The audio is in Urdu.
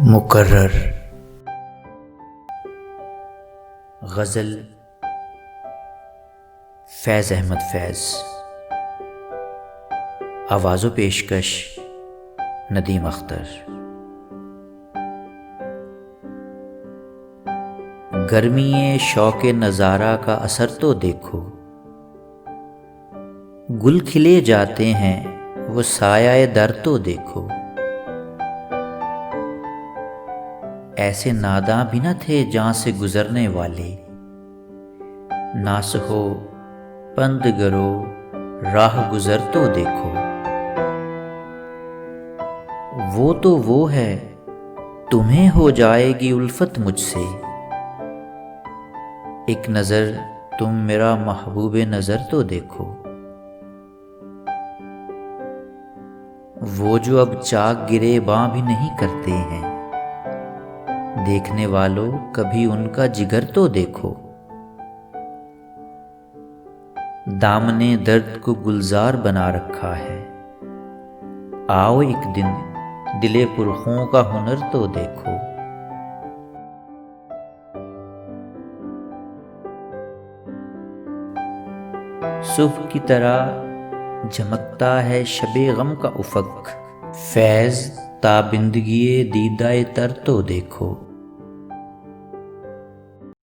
مقرر غزل فیض احمد فیض، آواز و پیشکش ندیم اختر۔ گرمی شوق نظارہ کا اثر تو دیکھو، گل کھلے جاتے ہیں وہ سایہ در تو دیکھو۔ ایسے ناداں بھی نہ تھے جہاں سے گزرنے والے، ناصح و پند گرو راہ گزر تو دیکھو۔ وہ تو وہ ہے تمہیں ہو جائے گی الفت مجھ سے، ایک نظر تم میرا محبوب نظر تو دیکھو۔ وہ جو اب چاک گرے باں بھی نہیں کرتے ہیں، دیکھنے والوں کبھی ان کا جگر تو دیکھو۔ دامن درد کو گلزار بنا رکھا ہے، آؤ ایک دن دل پرخوں کا ہنر تو دیکھو۔ صبح کی طرح جھمکتا ہے شب غم کا افق، فیض تابندگی دیدہ تر تو دیکھو۔